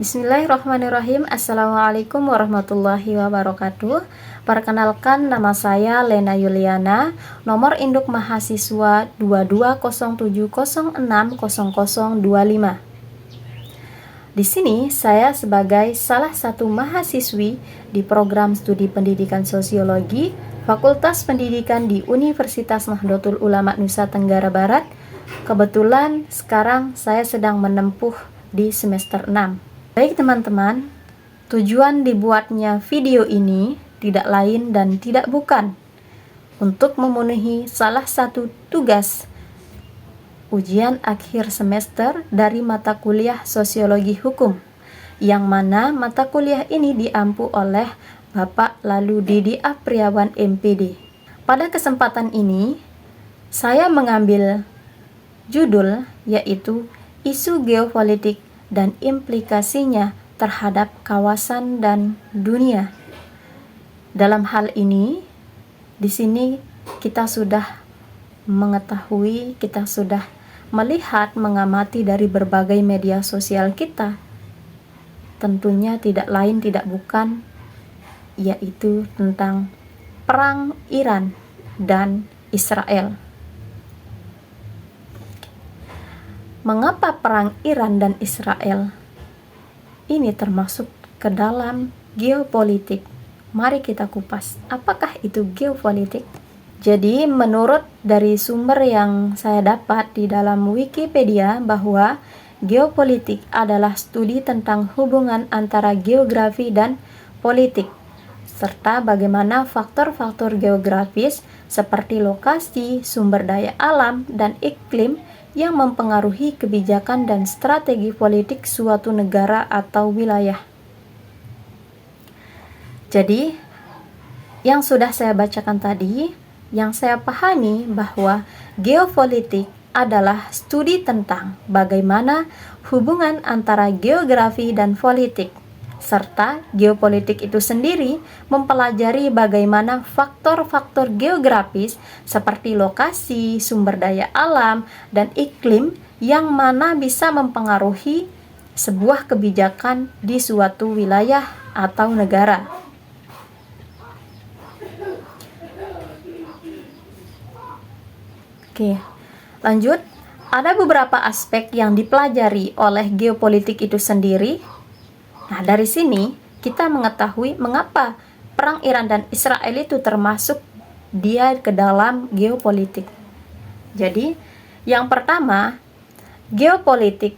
Bismillahirrahmanirrahim. Assalamualaikum warahmatullahi wabarakatuh. Perkenalkan, nama saya Lena Yuliana, nomor induk mahasiswa 2207060025. Di sini saya sebagai salah satu mahasiswi di program studi pendidikan sosiologi Fakultas Pendidikan di Universitas Nahdlatul Ulama Nusa Tenggara Barat. Kebetulan sekarang saya sedang menempuh di semester 6. Baik teman-teman, tujuan dibuatnya video ini tidak lain dan tidak bukan untuk memenuhi salah satu tugas ujian akhir semester dari mata kuliah Sosiologi Hukum, yang mana mata kuliah ini diampu oleh Bapak Lalu Didi Apriawan MPD. Pada kesempatan ini, saya mengambil judul yaitu Isu Geopolitik dan implikasinya terhadap kawasan dan dunia. Dalam hal ini, di sini kita sudah mengetahui, kita sudah melihat, mengamati dari berbagai media sosial kita. Tentunya tidak lain tidak bukan yaitu tentang perang Iran dan Israel. Mengapa perang Iran dan Israel ini termasuk ke dalam geopolitik? Mari kita kupas. Apakah itu geopolitik? Jadi, menurut dari sumber yang saya dapat di dalam Wikipedia bahwa geopolitik adalah studi tentang hubungan antara geografi dan politik, serta bagaimana faktor-faktor geografis seperti lokasi, sumber daya alam, dan iklim yang mempengaruhi kebijakan dan strategi politik suatu negara atau wilayah. Jadi, yang sudah saya bacakan tadi, yang saya pahami bahwa geopolitik adalah studi tentang bagaimana hubungan antara geografi dan politik, serta geopolitik itu sendiri mempelajari bagaimana faktor-faktor geografis seperti lokasi, sumber daya alam, dan iklim yang mana bisa mempengaruhi sebuah kebijakan di suatu wilayah atau negara. Oke, lanjut. Ada beberapa aspek yang dipelajari oleh geopolitik itu sendiri. Nah, dari sini kita mengetahui mengapa perang Iran dan Israel itu termasuk dia ke dalam geopolitik. Jadi, yang pertama, geopolitik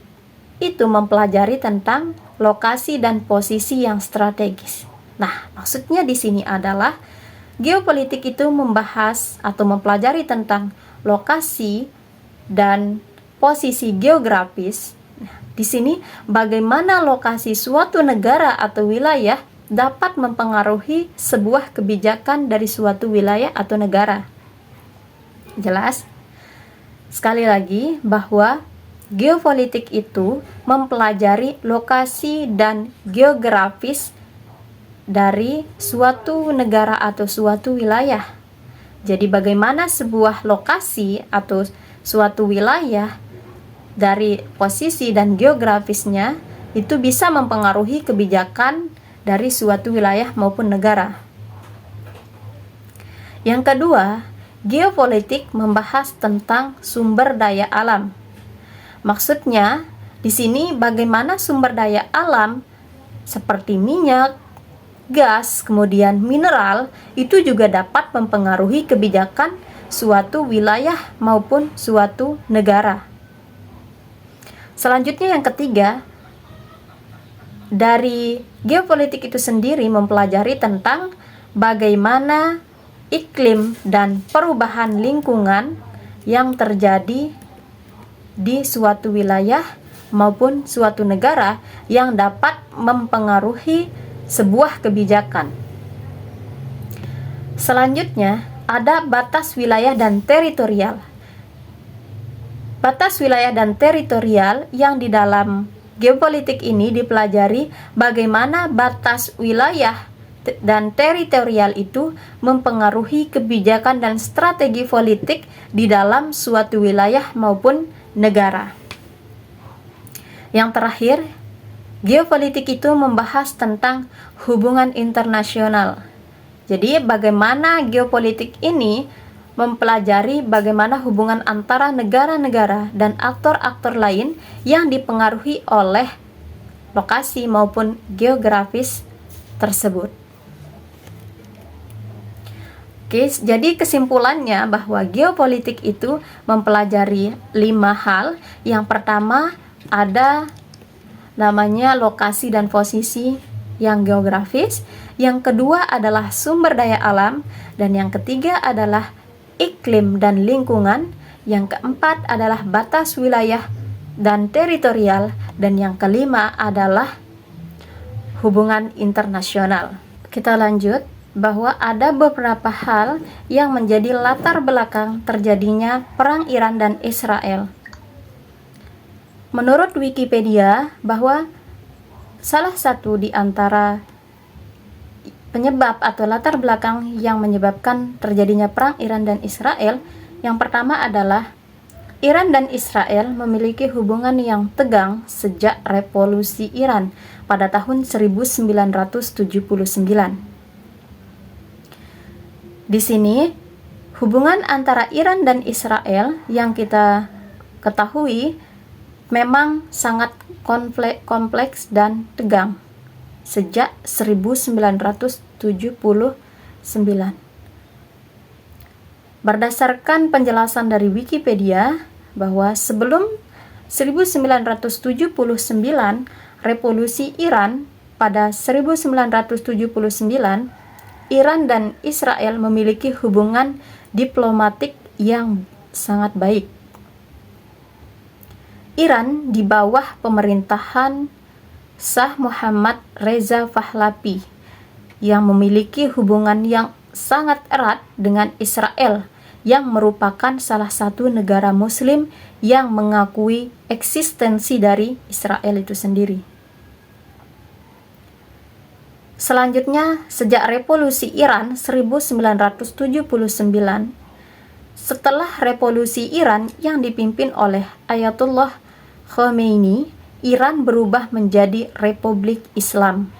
itu mempelajari tentang lokasi dan posisi yang strategis. Nah, maksudnya di sini adalah geopolitik itu membahas atau mempelajari tentang lokasi dan posisi geografis. Di sini, bagaimana lokasi suatu negara atau wilayah dapat mempengaruhi sebuah kebijakan dari suatu wilayah atau negara. Jelas? Sekali lagi, bahwa geopolitik itu mempelajari lokasi dan geografis dari suatu negara atau suatu wilayah. Jadi, bagaimana sebuah lokasi atau suatu wilayah dari posisi dan geografisnya itu bisa mempengaruhi kebijakan dari suatu wilayah maupun negara. Yang kedua, geopolitik membahas tentang sumber daya alam. Maksudnya, di sini bagaimana sumber daya alam seperti minyak, gas, kemudian mineral itu juga dapat mempengaruhi kebijakan suatu wilayah maupun suatu negara. Selanjutnya yang ketiga, dari geopolitik itu sendiri mempelajari tentang bagaimana iklim dan perubahan lingkungan yang terjadi di suatu wilayah maupun suatu negara yang dapat mempengaruhi sebuah kebijakan. Selanjutnya, ada batas wilayah dan teritorial. Batas wilayah dan teritorial yang di dalam geopolitik ini dipelajari bagaimana batas wilayah dan teritorial itu mempengaruhi kebijakan dan strategi politik di dalam suatu wilayah maupun negara. Yang terakhir, Geopolitik itu membahas tentang hubungan internasional. Jadi bagaimana geopolitik ini mempelajari bagaimana hubungan antara negara-negara dan aktor-aktor lain yang dipengaruhi oleh lokasi maupun geografis tersebut. Oke, jadi kesimpulannya bahwa geopolitik itu mempelajari 5 hal. Yang pertama ada namanya lokasi dan posisi yang geografis. Yang kedua adalah sumber daya alam. Dan yang ketiga adalah iklim dan lingkungan. Yang keempat adalah batas wilayah dan teritorial. Dan yang kelima adalah hubungan internasional. Kita lanjut bahwa ada beberapa hal yang menjadi latar belakang terjadinya perang Iran dan Israel. Menurut Wikipedia, bahwa salah satu di antara penyebab atau latar belakang yang menyebabkan terjadinya perang Iran dan Israel, yang pertama adalah Iran dan Israel memiliki hubungan yang tegang sejak revolusi Iran pada tahun 1979. Di sini, hubungan antara Iran dan Israel yang kita ketahui memang sangat kompleks dan tegang sejak 1979. Berdasarkan penjelasan dari Wikipedia, bahwa sebelum 1979, revolusi Iran pada 1979, Iran dan Israel memiliki hubungan diplomatik yang sangat baik. Iran di bawah pemerintahan Shah Muhammad Reza Pahlavi yang memiliki hubungan yang sangat erat dengan Israel yang merupakan salah satu negara muslim yang mengakui eksistensi dari Israel itu sendiri. Selanjutnya, sejak revolusi Iran 1979, setelah revolusi Iran yang dipimpin oleh Ayatollah Khomeini, Iran berubah menjadi Republik Islam.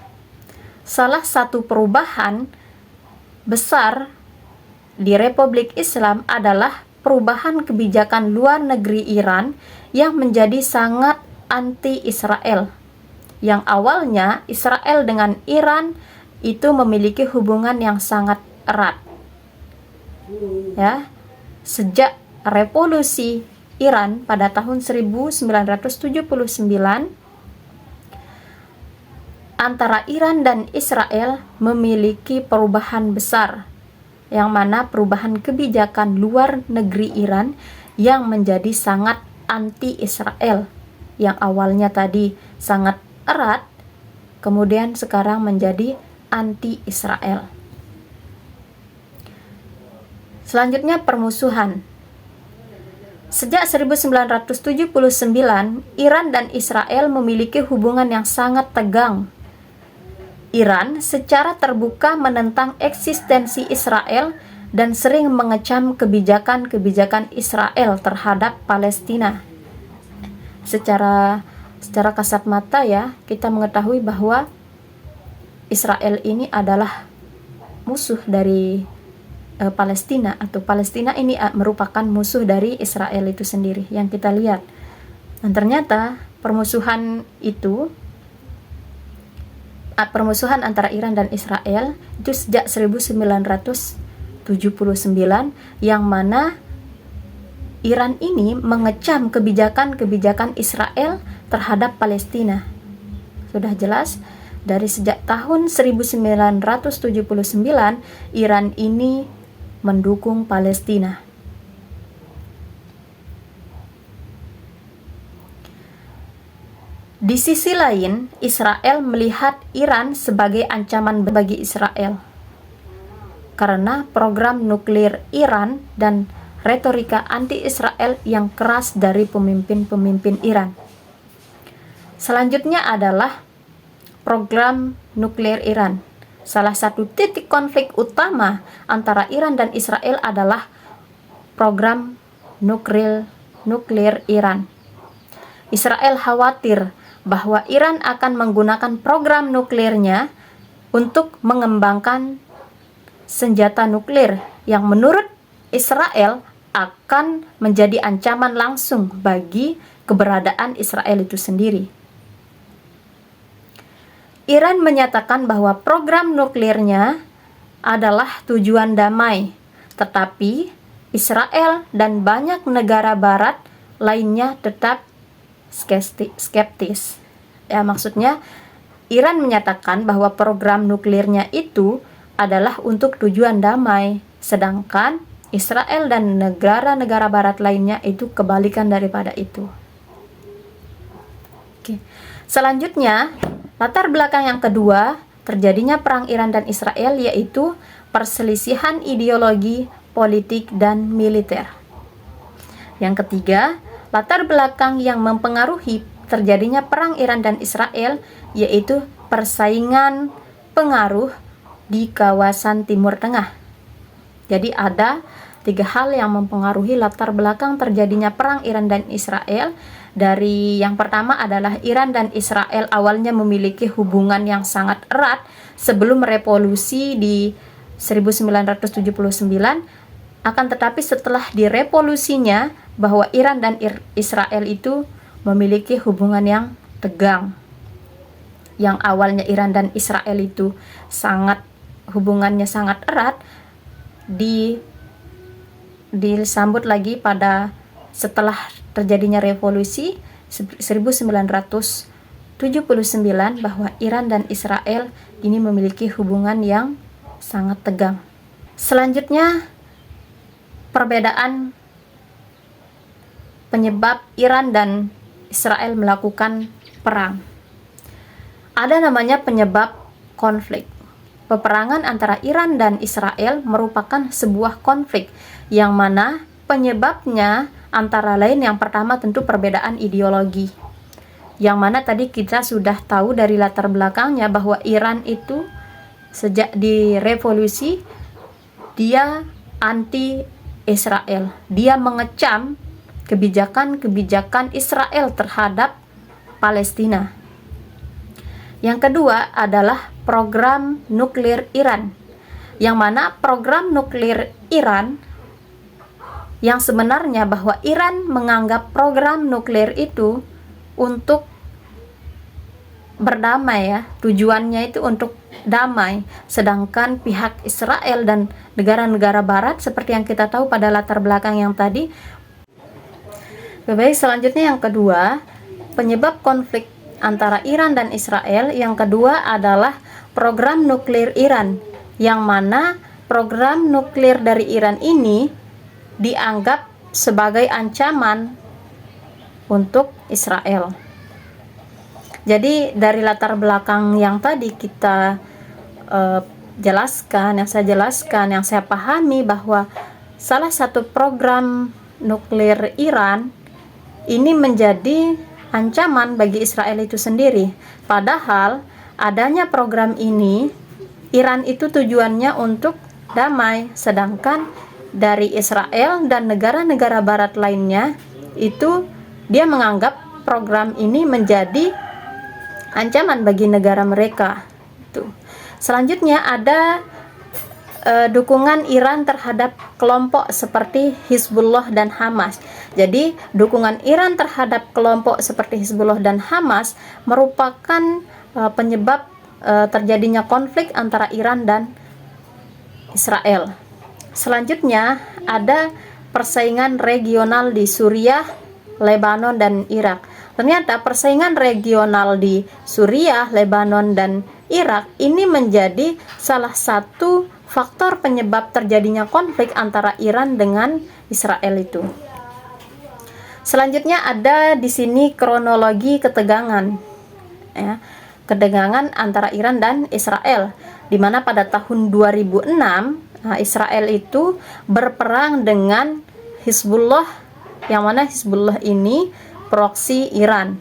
Salah satu perubahan besar di Republik Islam adalah perubahan kebijakan luar negeri Iran yang menjadi sangat anti-Israel. Yang awalnya Israel dengan Iran itu memiliki hubungan yang sangat erat. Ya, sejak revolusi Iran pada tahun 1979, antara Iran dan Israel memiliki perubahan besar, yang mana perubahan kebijakan luar negeri Iran yang menjadi sangat anti-Israel, yang awalnya tadi sangat erat, kemudian sekarang menjadi anti-Israel. Selanjutnya, permusuhan. Sejak 1979, Iran dan Israel memiliki hubungan yang sangat tegang. Iran secara terbuka menentang eksistensi Israel dan sering mengecam kebijakan-kebijakan Israel terhadap Palestina. Secara kasat mata ya, kita mengetahui bahwa Israel ini adalah musuh dari Palestina, atau Palestina ini merupakan musuh dari Israel itu sendiri yang kita lihat. Dan ternyata permusuhan antara Iran dan Israel itu sejak 1979, yang mana Iran ini mengecam kebijakan-kebijakan Israel terhadap Palestina. Sudah jelas, dari sejak tahun 1979, Iran ini mendukung Palestina. Di sisi lain, Israel melihat Iran sebagai ancaman bagi Israel karena program nuklir Iran dan retorika anti-Israel yang keras dari pemimpin-pemimpin Iran. Selanjutnya adalah program nuklir Iran. Salah satu titik konflik utama antara Iran dan Israel adalah program nuklir Iran. Israel khawatir bahwa Iran akan menggunakan program nuklirnya untuk mengembangkan senjata nuklir yang menurut Israel akan menjadi ancaman langsung bagi keberadaan Israel itu sendiri. Iran menyatakan bahwa program nuklirnya adalah tujuan damai, tetapi Israel dan banyak negara barat lainnya tetap skeptis. Ya, maksudnya Iran menyatakan bahwa program nuklirnya itu adalah untuk tujuan damai, sedangkan Israel dan negara-negara barat lainnya itu kebalikan daripada itu. Oke. Selanjutnya, latar belakang yang kedua, terjadinya perang Iran dan Israel yaitu perselisihan ideologi, politik, dan militer. Yang ketiga, latar belakang yang mempengaruhi terjadinya perang Iran dan Israel yaitu persaingan pengaruh di kawasan Timur Tengah. Jadi ada 3 hal yang mempengaruhi latar belakang terjadinya perang Iran dan Israel. Dari yang pertama adalah Iran dan Israel awalnya memiliki hubungan yang sangat erat sebelum revolusi di 1979, akan tetapi setelah direvolusinya bahwa Iran dan Israel itu memiliki hubungan yang tegang. Yang awalnya Iran dan Israel itu hubungannya sangat erat, disambut lagi pada setelah terjadinya revolusi 1979 bahwa Iran dan Israel ini memiliki hubungan yang sangat tegang. Selanjutnya, perbedaan penyebab Iran dan Israel melakukan perang. Ada namanya penyebab konflik. Peperangan antara Iran dan Israel merupakan sebuah konflik yang mana penyebabnya antara lain yang pertama tentu perbedaan ideologi. Yang mana tadi kita sudah tahu dari latar belakangnya bahwa Iran itu sejak di revolusi dia anti Israel. Dia mengecam kebijakan-kebijakan Israel terhadap Palestina. Yang kedua adalah program nuklir Iran, yang mana program nuklir Iran yang sebenarnya bahwa Iran menganggap program nuklir itu untuk berdamai, ya, tujuannya itu untuk damai, sedangkan pihak Israel dan negara-negara barat seperti yang kita tahu pada latar belakang yang tadi. Baik, selanjutnya yang kedua, penyebab konflik antara Iran dan Israel yang kedua adalah program nuklir Iran, yang mana program nuklir dari Iran ini dianggap sebagai ancaman untuk Israel. Jadi dari latar belakang yang tadi kita jelaskan, yang saya pahami bahwa salah satu program nuklir Iran ini menjadi ancaman bagi Israel itu sendiri. Padahal adanya program ini, Iran itu tujuannya untuk damai, sedangkan dari Israel dan negara-negara barat lainnya itu dia menganggap program ini menjadi ancaman bagi negara mereka. Selanjutnya ada dukungan Iran terhadap kelompok seperti Hizbullah dan Hamas. Jadi dukungan Iran terhadap kelompok seperti Hizbullah dan Hamas merupakan penyebab terjadinya konflik antara Iran dan Israel. Selanjutnya ada persaingan regional di Suriah, Lebanon, dan Irak. Ternyata persaingan regional di Suriah, Lebanon, dan Irak ini menjadi salah satu faktor penyebab terjadinya konflik antara Iran dengan Israel itu. Selanjutnya ada di sini kronologi ketegangan, ya, ketegangan antara Iran dan Israel, di mana pada tahun 2006 Israel itu berperang dengan Hizbullah, yang mana Hizbullah ini proksi Iran.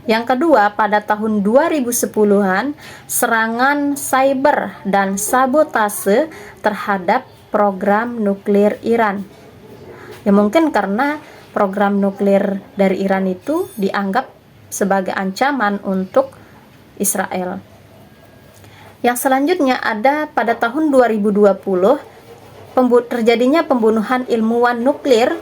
Yang kedua, pada tahun 2010-an, serangan cyber dan sabotase terhadap program nuklir Iran. Ya mungkin karena program nuklir dari Iran itu dianggap sebagai ancaman untuk Israel. Yang selanjutnya ada pada tahun 2020 terjadinya pembunuhan ilmuwan nuklir,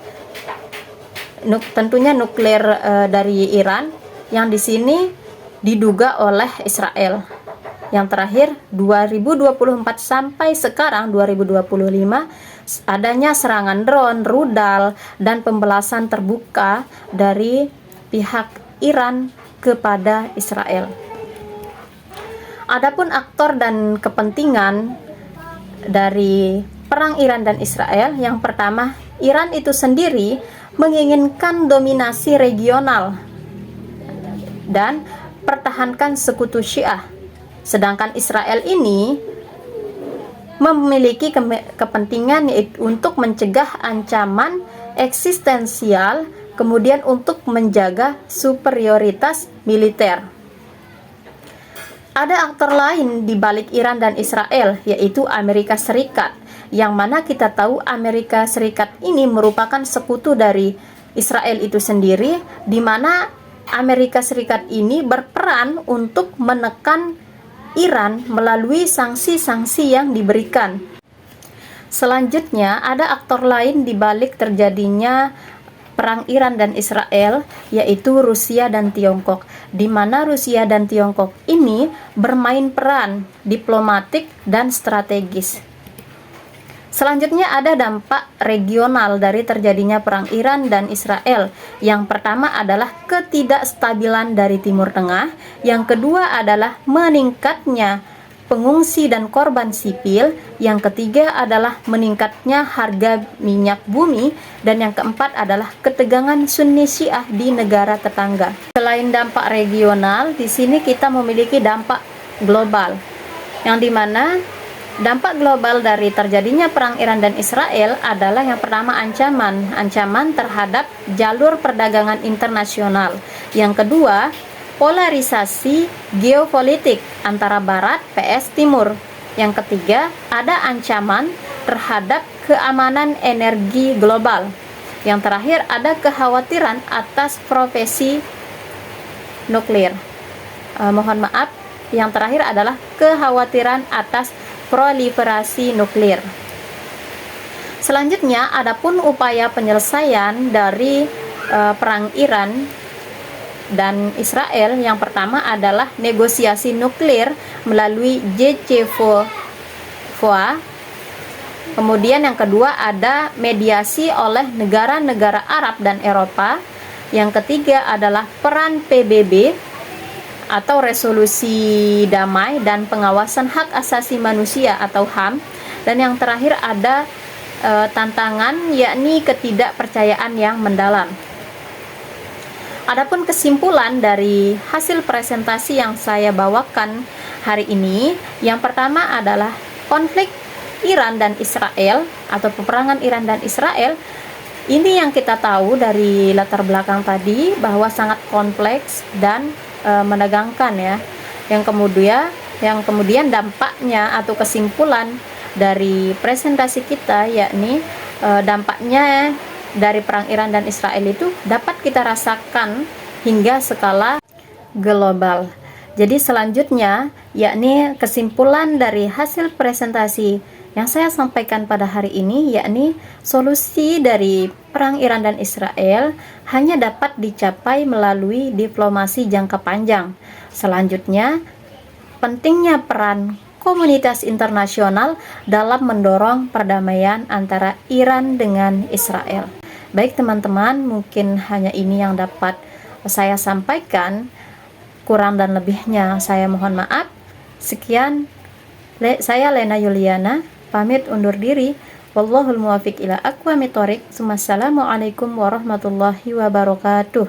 tentunya nuklir dari Iran, yang di sini diduga oleh Israel. Yang terakhir 2024 sampai sekarang 2025 adanya serangan drone, rudal, dan pembalasan terbuka dari pihak Iran kepada Israel. Adapun aktor dan kepentingan dari perang Iran dan Israel, yang pertama, Iran itu sendiri menginginkan dominasi regional dan pertahankan sekutu Syiah. Sedangkan Israel ini memiliki kepentingan untuk mencegah ancaman eksistensial, kemudian untuk menjaga superioritas militer. Ada aktor lain di balik Iran dan Israel, yaitu Amerika Serikat, yang mana kita tahu Amerika Serikat ini merupakan sekutu dari Israel itu sendiri, di mana Amerika Serikat ini berperan untuk menekan Iran melalui sanksi-sanksi yang diberikan. Selanjutnya, ada aktor lain di balik terjadinya perang Iran dan Israel, yaitu Rusia dan Tiongkok, di mana Rusia dan Tiongkok ini bermain peran diplomatik dan strategis. Selanjutnya ada dampak regional dari terjadinya perang Iran dan Israel. Yang pertama adalah ketidakstabilan dari Timur Tengah. Yang kedua adalah meningkatnya pengungsi dan korban sipil. Yang ketiga adalah meningkatnya harga minyak bumi. Dan yang keempat adalah ketegangan Sunni Syiah di negara tetangga. Selain dampak regional, di sini kita memiliki dampak global, yang dimana dampak global dari terjadinya perang Iran dan Israel adalah yang pertama ancaman terhadap jalur perdagangan internasional. Yang kedua, polarisasi geopolitik antara Barat vs Timur. Yang ketiga, ada ancaman terhadap keamanan energi global. Yang terakhir, ada kekhawatiran atas profesi nuklir. Mohon maaf, yang terakhir adalah kekhawatiran atas proliferasi nuklir. Selanjutnya, adapun upaya penyelesaian dari perang Iran dan Israel, yang pertama adalah negosiasi nuklir melalui JCPOA. Kemudian yang kedua ada mediasi oleh negara-negara Arab dan Eropa. Yang ketiga adalah peran PBB atau resolusi damai dan pengawasan hak asasi manusia atau HAM. Dan yang terakhir ada tantangan, yakni ketidakpercayaan yang mendalam. Adapun kesimpulan dari hasil presentasi yang saya bawakan hari ini, yang pertama adalah konflik Iran dan Israel atau peperangan Iran dan Israel. Ini yang kita tahu dari latar belakang tadi, bahwa sangat kompleks dan menegangkan ya. Yang kemudian dampaknya atau kesimpulan dari presentasi kita, yakni dampaknya dari perang Iran dan Israel itu dapat kita rasakan hingga skala global. Jadi selanjutnya, yakni kesimpulan dari hasil presentasi yang saya sampaikan pada hari ini, yakni solusi dari perang Iran dan Israel hanya dapat dicapai melalui diplomasi jangka panjang. Selanjutnya, pentingnya peran komunitas internasional dalam mendorong perdamaian antara Iran dengan Israel. Baik teman-teman, mungkin hanya ini yang dapat saya sampaikan. Kurang dan lebihnya saya mohon maaf. Sekian, saya Lena Yuliana, pamit undur diri. Wallahul muwafiq ila aqwamit thoriq. Wassalamualaikum warahmatullahi wabarakatuh.